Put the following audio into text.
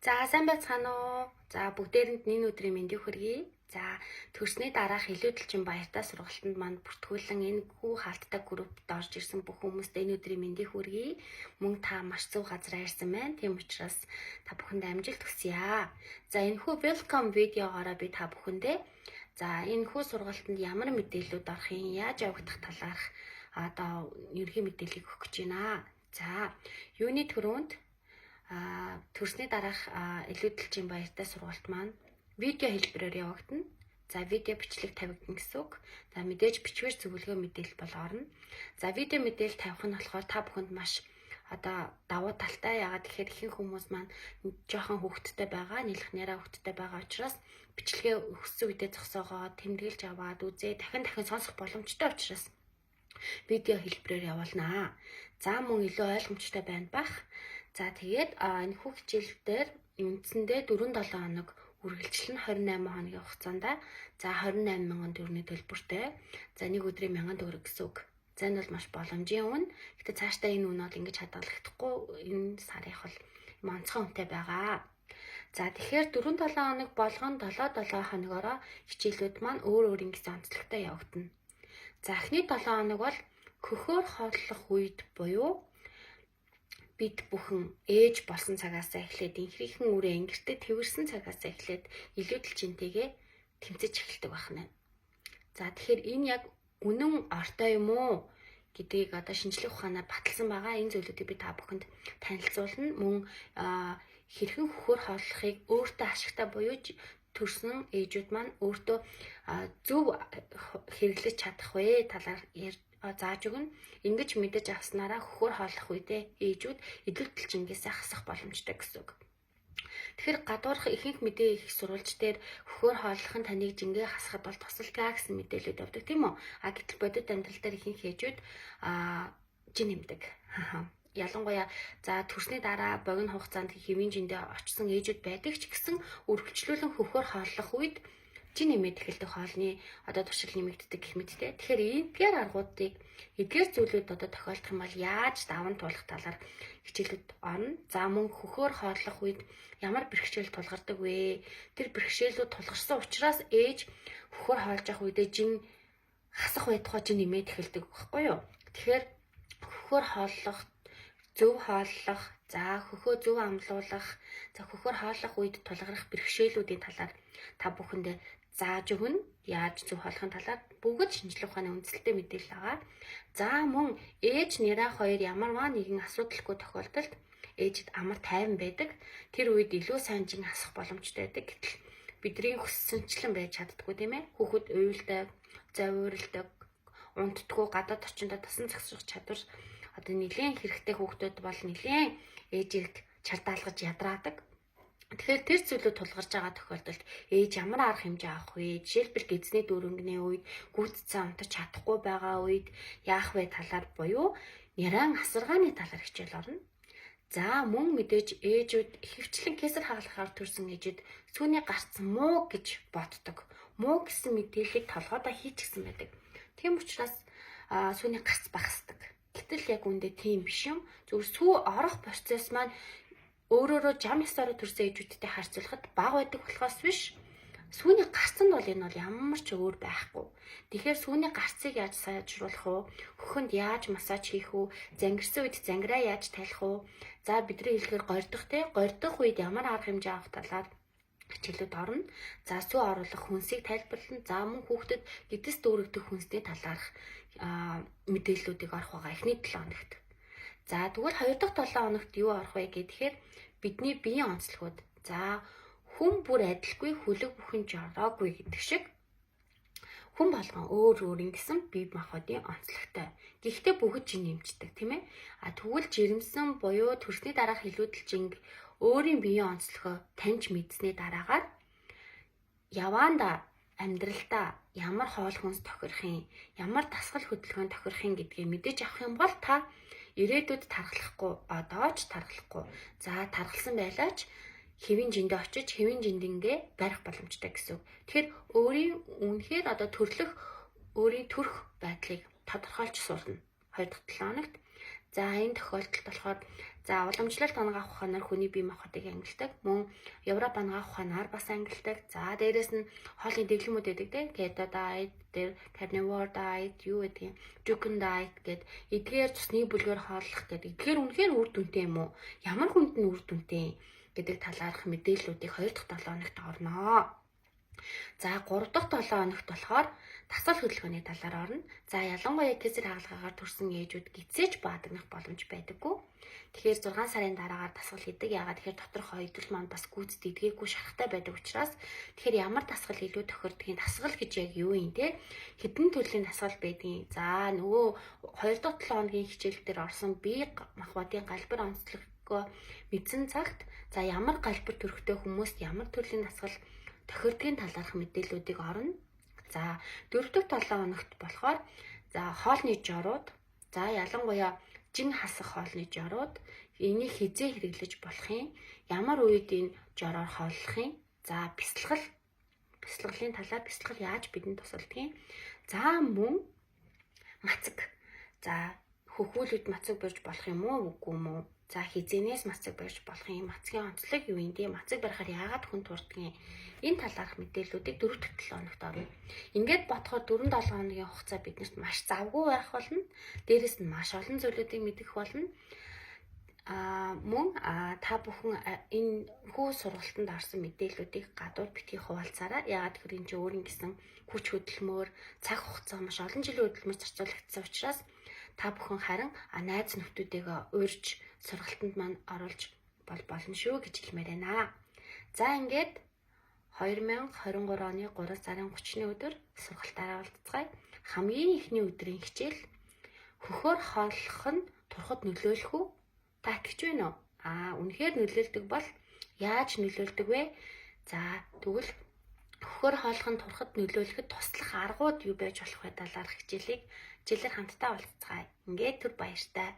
За сайн байцгаана уу. За бүгдээрэнд энэ өдрийн мэндийг хүргэе. За төрсний дараах илүүдэлчин баяртай сургалтанд манд бүртгүүлэн энэ хүү хаалттай группт орж ирсэн бүх хүмүүст энэ өдрийн мэндийг хүргэе. Мөн та маш зөв газар ирсэн байна. Тийм учраас та бүхэнд амжилт хүсье. За энэ хүү welcome видеогоороо би та бүхэндээ энэ хүү сургалтанд ямар мэдээллүүд орохын, яаж явагдах талаарх ерөнхий мэдээллийг өгөх гэж байна. За юуны төрөнд төрсний дараах илүүдэлчин баяртай сургалт маань видео хэлбэрээр явагдана. За видео бичлэг тавигдана гэсэн үг. За мэдээж бичвэр зөвлөгөө мэдээлэл бол орно. За видео мэдээлэл тавих нь болохоор та бүхэнд маш давуу талтай. Ягаад гэхээр ихэнх хүмүүс маань жоохон хөвгттэй байгаа, нийлэх нэраа хөвгттэй байгаа учраас бичлэгээ өссөн үедээ зогсоогоо тэмдэглэж аваад үзээ дахин сонсох боломжтой учраас видео хэлбэрээр явуулнаа. За мөн илүү ойлгомжтой байна бах. За тэгээд энэ хүү хичээлээр үндсэндээ 4-7 хоног үргэлжлэн 28 хоногийн хугацаанд за 28 мянган төгрөгийн төлбөртэй. За нэг өдрийн 1000 төгрөг гэсэн үг. За энэ бол маш боломжийн үн. Гэтэ цаашдаа энэ үн бол ингэж хадгалагдахгүй. Энэ сарын бол онцгой үнэтэй байгаа. За тэгэхээр 4-7 хоног болгон 7-7 хоногоороо хичээлүүд маань өөр ингэсэн онцлогтой явагдана. За эхний 7 хоног бол хөхөөр хооллох үед буюу бид бүхэн ээж болсон цагаас эхлээд инхрийнхэн үрээ ингэртээ тэрсэн цагаас эхлээд илүүдэлчинтэйгээ тэмцэж эхэлдэг байна. За тэгэхээр энэ яг үнэн ортой юм уу гэдгийг шинжлэх ухаанаар баталсан байгаа. Энэ зүйлүүдийг би та бүхэнд танилцуулна. Мөн хэрхэн хөхөөр хооллохыг өөртөө ашигтай буюу төрсөн ээжүүд маань өөртөө зөв хэрэглэж чадах вэ талаар зааж өгнө. Ингэж мэдэж авснараа хөхөөр хооллох үедээ ээжүүд илүүдэлчингээс хасах боломжтой гэсэн үг. Тэгэхээр гадуурх ихэнх мэдээ их сурвалж дээр хөхөөр хооллох нь таныг жингээ хасахад бол тусалгаа гэсэн мэдээлэлүүд авдаг тийм үү? Гэтэл бодит амьдрал дээр ихэнх ээжүүд жин нэмдэг. Ялангуяа төрсний дараа богино хугацаанд хэвийн жиндээ очсон ээжүүд байдаг ч гэсэн үргэлжлүүлэн хөхөөр хооллох үед жин нэмээд эхэлдэг хоолны туршил нэмэгддэг гэх мэттэй. Тэгэхээр эдгээр аргуудыг эдгээр зүйлүүд тохиолдох юм бол яаж даван туулах талаар хичээлүүд орно. За мөн хөхөөр хооллох үед ямар бэрхшээл тулгардаг вэ? Тэр бэрхшээлүүд тулгарсан учраас ээж хөхөөр хоолж явах үедээ жин хасах бай тухай жин нэмээд эхэлдэг байхгүй юу? Тэгэхээр хөхөөр хооллох, зөв хооллох, хөхөө зөв амлуулах, хөхөөр хооллох үед тулгарх бэрхшээлүүдийн талаар та бүхэндээ зааж өгнө. Яаж зөв хооллохын талаар бүгд шинжлэх ухааны үндсэлтэй мэдээлэл байгаа. За мөн ээж нэраа хоёр ямарваа нэгэн асуудалгүй тохиолдолд ээжид амар тайван байдаг. Тэр үед илүү сайн жин хасах боломжтой байдаг. Гэтэл бидний хүссэнчлэн байж чаддгүй тийм ээ. Хүүхэд уйлдаг, завуурилдаг, унтдаггүй, гадаад орчиндөө тасан зогсох чадвар нэлээд хэрэгтэй хүүхдүүд бол нэлээд ээжийг чардаалгаж ядраадаг. Тэгэхээр тэр зүйлүүд тулгарч байгаа тохиолдолд ээж ямар арга хэмжээ авах вэ? Жишээлбэл эзний дүүрэнгний үед гүйцэцэн унтаж чадахгүй байгаа үед яах вэ талаар буюу няран асаргааны талаар хичээл орно. За мөн мэдээж ээжүүд ихэвчлэн кесар хагалгахаар төрсэн ээжүүд сүүний гарцсан муу гэж боддог. Муу гэсэн мэдээллийг толгойдоо хийчихсэн байдаг. Тийм учраас сүүний гарц багасдаг. Гэтэл яг үндэ тийм биш юм. Зөвхөн сүү орох процесс маань өөрөөрөө жам ёсоор төрсэн ээжүүдтэй харьцуулахад бага байдаг болохоос биш. Сүүний гарцанд бол энэ бол ямар ч өөр байхгүй. Тэгэхээр сүүний гарцыг яаж сайжруулах вэ? Хөхөнд яаж массаж хийх вэ? Зангирсан үед зангираа яаж тайлах вэ? За бидний хэлгээр гордох үед ямар арга хэмжээ авах талаар хичээлүүд орно. За сүү оруулах хүнсийг тайлбарлана. За мөн хүүхдэд гэдэс дүүрэгдэх хүнсний талаарх мэдээллүүдийг орох байгаа эхний 7 хоногт. За тэгвэл 2 дахь 7 хоногт юу орох вэ гэхээр бидний биеийн онцлогуд. За хүн бүр адилгүй хөлөг бүхэн жороогүй гэдэг шиг хүн болгон өөр ингэсэн бие махбодын онцлогтой. Гэхдээ бүгд жин нэмждэг тийм ээ. Тэгвэл жирэмсэн буюу төрсний дараах илүүдэлжинг өөрийн биеийн онцлогоо таньж мэдсэний дараагаар яваанда амьдралдаа ямар хоол хүнс тохирохын, ямар дасгал хөдөлгөөн тохирохын гэдгийг мэдэж авах юм бол та ирээдүйд тархлахгүй, одоо ч тархлахгүй. За тархалсан байлаач хэвийн жиндээ очиж хэвийн жиндингээ барих боломжтой гэсэн. Тэгэхээр үнэхээр өөрийн төрх байдлыг тодорхойлж сурна. 2 дахь 7 хоногт. За энэ тохиолдолд болохоор За уламжлалт оног авах ухаанаар хүний бие махбодыг ангилдаг. Мөн Европ оног авах ухаанаар бас ангилдаг. За дээрэс нь хоолны дэглэмүүд байдаг тийм keto diet, дээр carnivore diet, юу гэдэг юм, Dukan diet гэд эдгээр цусны бүлгээр хооллох гэдэг. Эдгээр үнэхээр үр дүнтэй юм уу? Ямар хүнд нь үр дүнтэй гэдэг талаарх мэдээллүүдийг 2 дахь 7 хоногт орно. За 3 дахь 7 хоногт болохоор дасгал хөдөлгөөний талаар орно. За ялангуяа кесар хагалгаагаар төрсэн ээжүүд гизээч баадагнах боломж байдаггүй. Тэгэхээр 6 сарын дараагаар дасгал хийдэг. Яагаад тэгэхээр доторх өдрөл маань бас гүйцэд идгээгүй шарахтай байдаг учраас тэгэхээр ямар дасгал илүү тохирдгийг дасгал гэж яг юу юм те? Хэдэн төрлийн дасгал байдгийг. За нөгөө 2 дахь 7 хоногийн хичээл дээр орсон бие махбодын галбар онцлогоо мэдсэн цагт за ямар галбар төрхтэй хүмүүст ямар төрлийн дасгал тохирдгийн талаарх мэдээллүүдийг орно. За 4 дахь 7 хоногт болохоор за хоолны жорууд, за ялангуяа жин хасах хоолны жорууд энийг хизээ хэрэглэж болох юм. Ямар үед энэ жороор хооллох юм? За бясалгалын талаар бясалгал яаж бидэнд тусалдгийг. За мөн мацаг. За хөхүүлүүд мацаг барьж болох юм уу, үгүй юм уу? За хизэнээс мацаг барьж болох юм. Мацгийн онцлог юу юм бэ? Мацаг барихаар яагаад хүн турдгийг энэ талаарх мэдээллүүдийг 4 дахь 7 хоногт орно. Ингээд бодохоор 4-7 хоногийн хугацаа биднэрт маш завгүй байх болно. Дээрэс нь маш олон зүйлүүдийг мэдэх болно. Мөн та бүхэн энэ хүү сургалтанд орсон мэдээллүүдийг гадуур битгий хуваалцаарай. Яагаад гэвэл энэ чинь өөрийн гэсэн хүч хөдөлмөр, цаг хугацаа маш олон жилийн хөдөлмөр зарцуулагдсан учраас та бүхэн харин найз нөхдөдөө урьж сургалтанд маань оруулж болно шүү гэж хэлмээр байна. За ингээд 2023 оны 3 сарын 30-ны өдөр сургалтаараа уулзцгаая. Хамгийн ихний өдрийн хичээл хөхөөр хооллох нь турхад нөлөөлөх үү? Та итгэж байна уу? Үнэхээр нөлөөлдөг бол яаж нөлөөлдөг вэ? За тэгвэл хөхөөр хооллох нь турхад нөлөөлөхөд туслах аргууд юу байж болох вэ талаарх хичээлээр хамтдаа уулзцгаая. Ингээд түр баяртай.